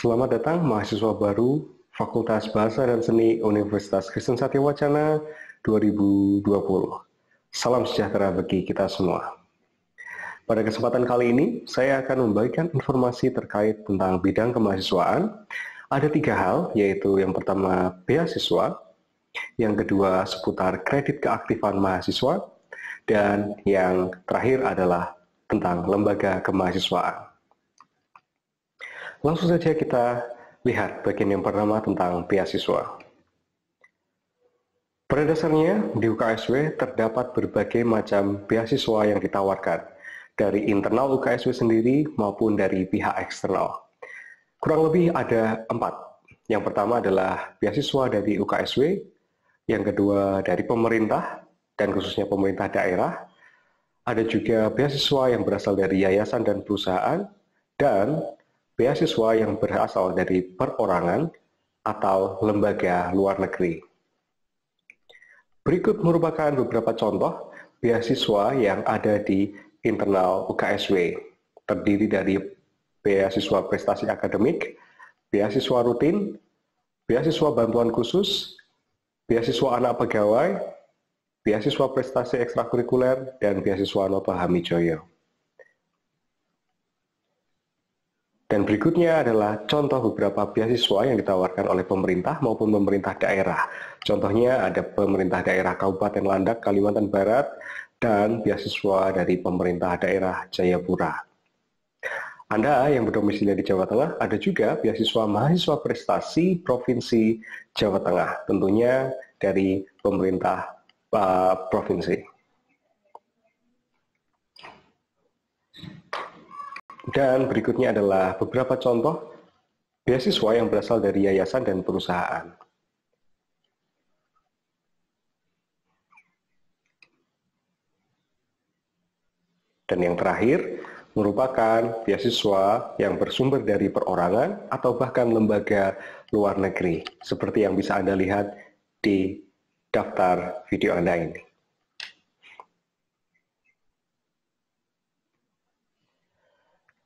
Selamat datang mahasiswa baru Fakultas Bahasa dan Seni Universitas Kristen Satya Wacana 2020. Salam sejahtera bagi kita semua. Pada kesempatan kali ini, saya akan membagikan informasi terkait tentang bidang kemahasiswaan. Ada 3 hal, yaitu yang pertama beasiswa, yang kedua seputar kredit keaktifan mahasiswa, dan yang terakhir adalah tentang lembaga kemahasiswaan. Langsung saja kita lihat bagian yang pertama tentang beasiswa. Pada dasarnya, di UKSW terdapat berbagai macam beasiswa yang ditawarkan, dari internal UKSW sendiri maupun dari pihak eksternal. Kurang lebih ada 4. Yang pertama adalah beasiswa dari UKSW, yang kedua dari pemerintah, dan khususnya pemerintah daerah. Ada juga beasiswa yang berasal dari yayasan dan perusahaan, dan beasiswa yang berasal dari perorangan atau lembaga luar negeri. Berikut merupakan beberapa contoh beasiswa yang ada di internal UKSW. Terdiri dari beasiswa prestasi akademik, beasiswa rutin, beasiswa bantuan khusus, beasiswa anak pegawai, beasiswa prestasi ekstrakurikuler, dan beasiswa Noto Hamijoyo. Dan berikutnya adalah contoh beberapa beasiswa yang ditawarkan oleh pemerintah maupun pemerintah daerah. Contohnya ada pemerintah daerah Kabupaten Landak, Kalimantan Barat, dan beasiswa dari pemerintah daerah Jayapura. Anda yang berdomisili di Jawa Tengah, ada juga beasiswa mahasiswa prestasi Provinsi Jawa Tengah, tentunya dari pemerintah provinsi. Dan berikutnya adalah beberapa contoh beasiswa yang berasal dari yayasan dan perusahaan. Dan yang terakhir merupakan beasiswa yang bersumber dari perorangan atau bahkan lembaga luar negeri, seperti yang bisa Anda lihat di daftar video Anda ini.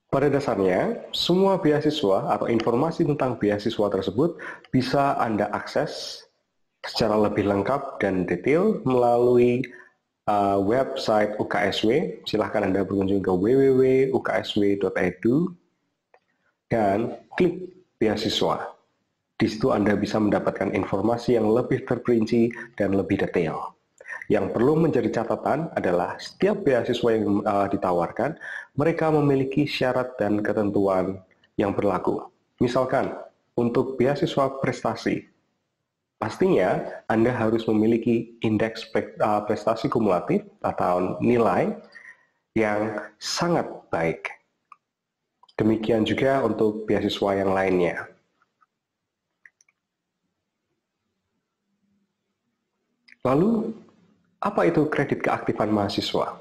Pada dasarnya, semua beasiswa atau informasi tentang beasiswa tersebut bisa Anda akses secara lebih lengkap dan detail melalui website UKSW. Silahkan Anda berkunjung ke www.uksw.edu dan klik beasiswa. Di situ Anda bisa mendapatkan informasi yang lebih terperinci dan lebih detail. Yang perlu menjadi catatan adalah setiap beasiswa yang ditawarkan, mereka memiliki syarat dan ketentuan yang berlaku. Misalkan, untuk beasiswa prestasi, pastinya Anda harus memiliki indeks prestasi kumulatif atau nilai yang sangat baik. Demikian juga untuk beasiswa yang lainnya. Lalu, apa itu kredit keaktifan mahasiswa?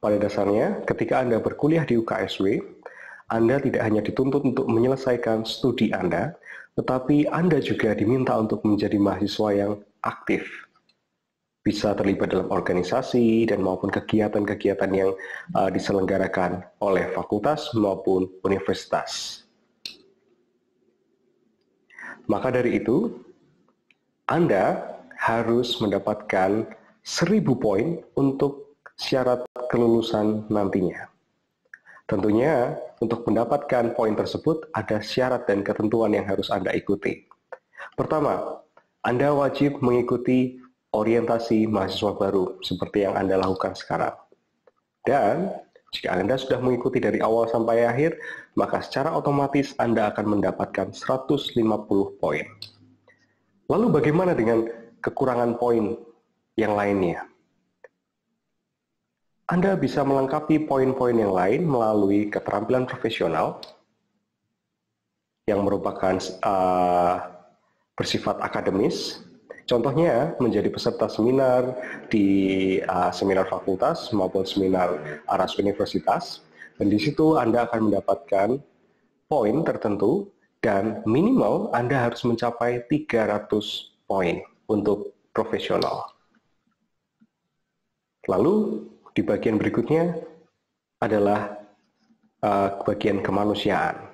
Pada dasarnya, ketika Anda berkuliah di UKSW, Anda tidak hanya dituntut untuk menyelesaikan studi Anda, tetapi Anda juga diminta untuk menjadi mahasiswa yang aktif. Bisa terlibat dalam organisasi dan maupun kegiatan-kegiatan yang diselenggarakan oleh fakultas maupun universitas. Maka dari itu, Anda harus mendapatkan 1000 poin untuk syarat kelulusan nantinya. Tentunya, untuk mendapatkan poin tersebut ada syarat dan ketentuan yang harus Anda ikuti. Pertama, Anda wajib mengikuti orientasi mahasiswa baru seperti yang Anda lakukan sekarang. Dan jika Anda sudah mengikuti dari awal sampai akhir, maka secara otomatis Anda akan mendapatkan 150 poin. Lalu bagaimana dengan kekurangan poin yang lainnya? Anda bisa melengkapi poin-poin yang lain melalui keterampilan profesional yang merupakan bersifat akademis. Contohnya menjadi peserta seminar di seminar fakultas maupun seminar aras universitas. Dan di situ Anda akan mendapatkan poin tertentu dan minimal Anda harus mencapai 300 poin untuk profesional. Lalu di bagian berikutnya adalah bagian kemanusiaan.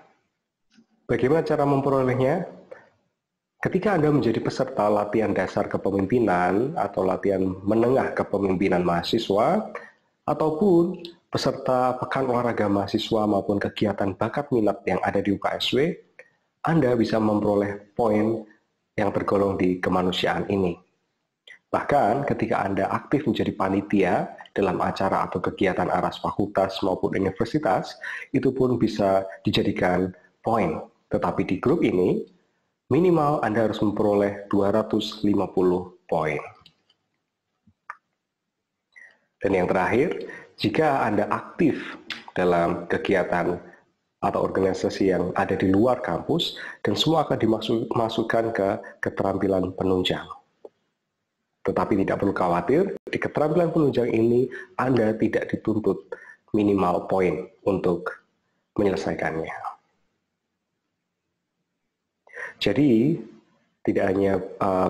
Bagaimana cara memperolehnya? Ketika Anda menjadi peserta latihan dasar kepemimpinan atau latihan menengah kepemimpinan mahasiswa, ataupun peserta pekan olahraga mahasiswa maupun kegiatan bakat minat yang ada di UKSW, Anda bisa memperoleh poin yang tergolong di kemanusiaan ini. Bahkan ketika Anda aktif menjadi panitia dalam acara atau kegiatan aras fakultas maupun universitas, itu pun bisa dijadikan poin. Tetapi di grup ini, minimal Anda harus memperoleh 250 poin. Dan yang terakhir, jika Anda aktif dalam kegiatan atau organisasi yang ada di luar kampus, dan semua akan dimasukkan ke keterampilan penunjang. Tetapi tidak perlu khawatir, di keterampilan penunjang ini Anda tidak dituntut minimal poin untuk menyelesaikannya. Jadi, tidak hanya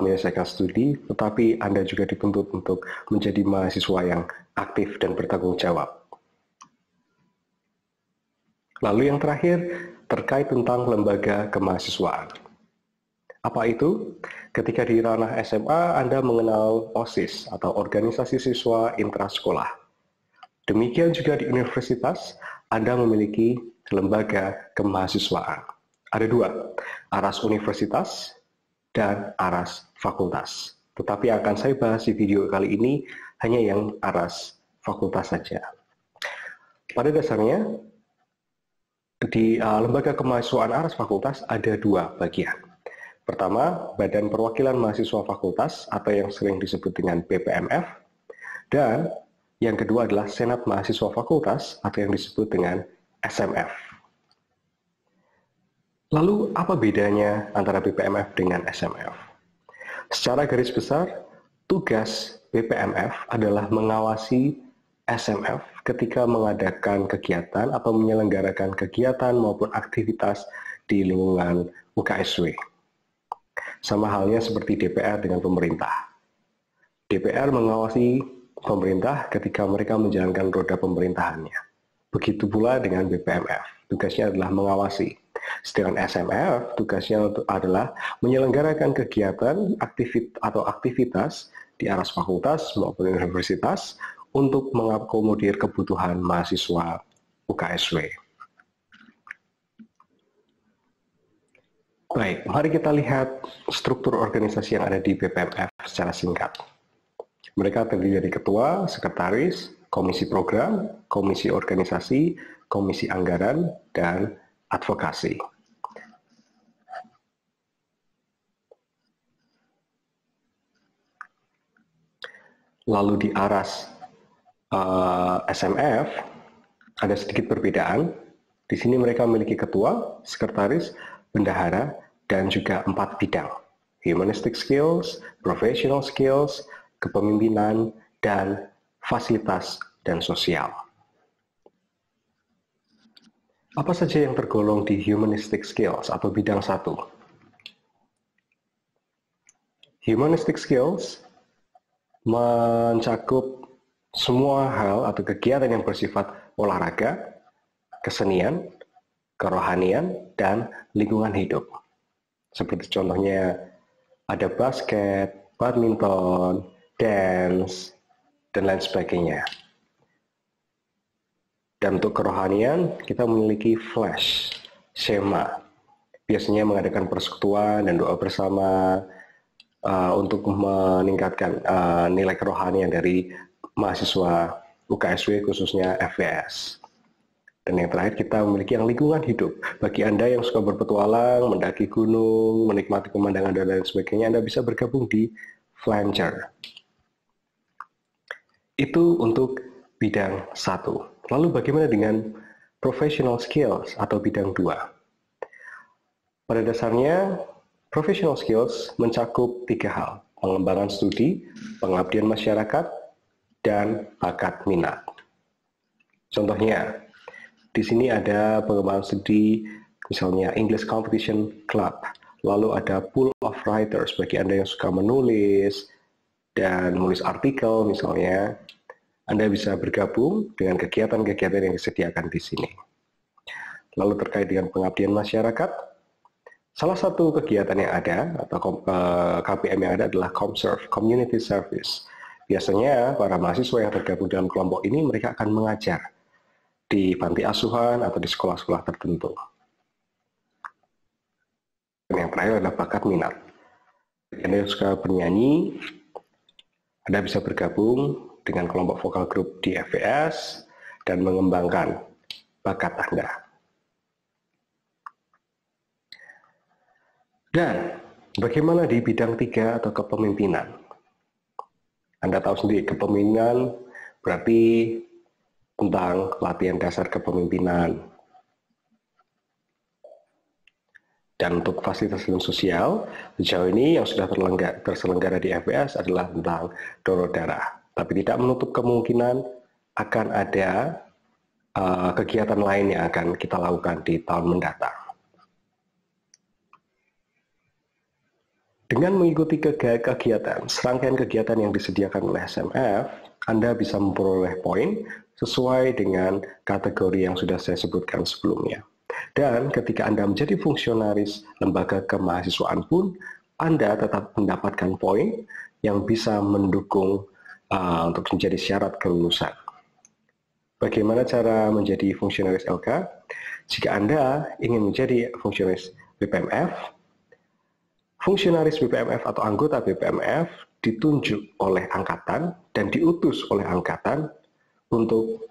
menyelesaikan studi, tetapi Anda juga dituntut untuk menjadi mahasiswa yang aktif dan bertanggung jawab. Lalu yang terakhir, terkait tentang lembaga kemahasiswaan. Apa itu? Ketika di ranah SMA, Anda mengenal OSIS atau Organisasi Siswa Intrasekolah. Demikian juga di universitas, Anda memiliki lembaga kemahasiswaan. Ada dua, aras universitas dan aras fakultas. Tetapi yang akan saya bahas di video kali ini hanya yang aras fakultas saja. Pada dasarnya, di lembaga kemahasiswaan aras fakultas ada dua bagian. Pertama, Badan Perwakilan Mahasiswa Fakultas atau yang sering disebut dengan BPMF, dan yang kedua adalah Senat Mahasiswa Fakultas atau yang disebut dengan SMF. Lalu apa bedanya antara BPMF dengan SMF? Secara garis besar, tugas BPMF adalah mengawasi SMF ketika mengadakan kegiatan atau menyelenggarakan kegiatan maupun aktivitas di lingkungan UKSW. Sama halnya seperti DPR dengan pemerintah. DPR mengawasi pemerintah ketika mereka menjalankan roda pemerintahannya. Begitu pula dengan BPMF, tugasnya adalah mengawasi. Sedangkan SMF, tugasnya adalah menyelenggarakan kegiatan aktivitas di aras fakultas maupun universitas untuk mengakomodir kebutuhan mahasiswa UKSW. Baik, mari kita lihat struktur organisasi yang ada di BPMF secara singkat. Mereka terdiri dari ketua, sekretaris, komisi program, komisi organisasi, komisi anggaran, dan advokasi. Lalu di aras SMF ada sedikit perbedaan. Di sini mereka memiliki ketua, sekretaris, bendahara, dan juga 4 bidang. Humanistic skills, professional skills, kepemimpinan, dan fasilitas dan sosial. Apa saja yang tergolong di humanistic skills atau bidang 1? Humanistic skills mencakup semua hal atau kegiatan yang bersifat olahraga, kesenian, kerohanian, dan lingkungan hidup. Seperti contohnya ada basket, badminton, dance, dan lain sebagainya. Dan untuk kerohanian, kita memiliki flash, Shema. Biasanya mengadakan persekutuan dan doa bersama untuk meningkatkan nilai kerohanian dari mahasiswa UKSW, khususnya FVS. Dan yang terakhir kita memiliki yang lingkungan hidup. Bagi Anda yang suka berpetualang, mendaki gunung, menikmati pemandangan dan lain sebagainya, Anda bisa bergabung di Flanger. Itu untuk bidang 1. Lalu bagaimana dengan professional skills atau bidang 2? Pada dasarnya, professional skills mencakup 3 hal. Pengembangan studi, pengabdian masyarakat, dan bakat minat. Contohnya, di sini ada pengembangan studi, misalnya English Competition Club. Lalu ada Pool of Writers, bagi Anda yang suka menulis dan menulis artikel misalnya. Anda bisa bergabung dengan kegiatan-kegiatan yang disediakan di sini. Lalu terkait dengan pengabdian masyarakat, Salah satu kegiatan yang ada atau KPM yang ada adalah ComServe, Community Service. Biasanya para mahasiswa yang tergabung dalam kelompok ini mereka akan mengajar di panti asuhan atau di sekolah-sekolah tertentu. Dan yang terakhir adalah bakat minat. Anda yang suka bernyanyi, Anda bisa bergabung dengan kelompok vokal grup di FVS dan mengembangkan bakat Anda. Dan bagaimana di bidang 3 atau kepemimpinan? Anda tahu sendiri, kepemimpinan berarti tentang latihan dasar kepemimpinan. Dan untuk fasilitas sosial, sejauh ini yang sudah terselenggara di FVS adalah tentang donor darah. Tapi tidak menutup kemungkinan akan ada kegiatan lain yang akan kita lakukan di tahun mendatang. Dengan mengikuti kegiatan, serangkaian kegiatan yang disediakan oleh SMF, Anda bisa memperoleh poin sesuai dengan kategori yang sudah saya sebutkan sebelumnya. Dan ketika Anda menjadi fungsionaris lembaga kemahasiswaan pun, Anda tetap mendapatkan poin yang bisa mendukung untuk menjadi syarat kelulusan. Bagaimana cara menjadi fungsionaris LK? Jika Anda ingin menjadi fungsionaris BPMF, fungsionaris BPMF atau anggota BPMF ditunjuk oleh angkatan dan diutus oleh angkatan untuk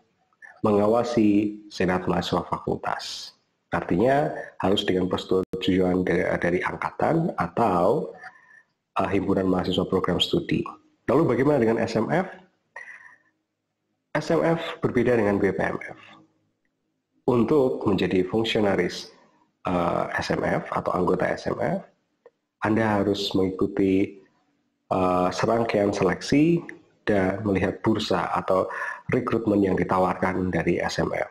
mengawasi senat mahasiswa fakultas. Artinya harus dengan persetujuan dari angkatan atau himpunan mahasiswa program studi. Lalu bagaimana dengan SMF? SMF berbeda dengan BPMF. Untuk menjadi fungsionaris SMF atau anggota SMF, Anda harus mengikuti serangkaian seleksi dan melihat bursa atau rekrutmen yang ditawarkan dari SMF.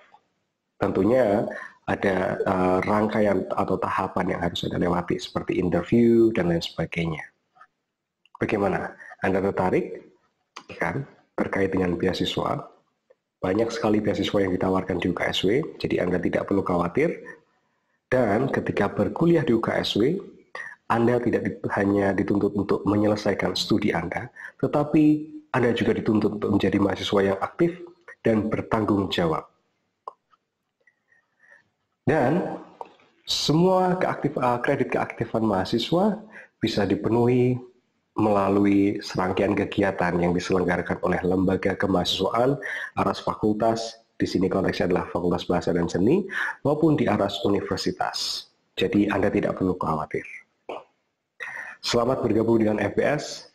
Tentunya ada rangkaian atau tahapan yang harus Anda lewati seperti interview dan lain sebagainya. Bagaimana? Anda tertarik? Kan? Terkait dengan beasiswa. Banyak sekali beasiswa yang ditawarkan di UKSW, jadi Anda tidak perlu khawatir. Dan ketika berkuliah di UKSW, Anda tidak hanya dituntut untuk menyelesaikan studi Anda, tetapi Anda juga dituntut untuk menjadi mahasiswa yang aktif dan bertanggung jawab. Dan semua kredit keaktifan mahasiswa bisa dipenuhi melalui serangkaian kegiatan yang diselenggarakan oleh lembaga kemahasiswaan aras fakultas, di sini konteksnya adalah Fakultas Bahasa dan Seni, maupun di aras universitas. Jadi Anda tidak perlu khawatir. Selamat bergabung dengan FBS.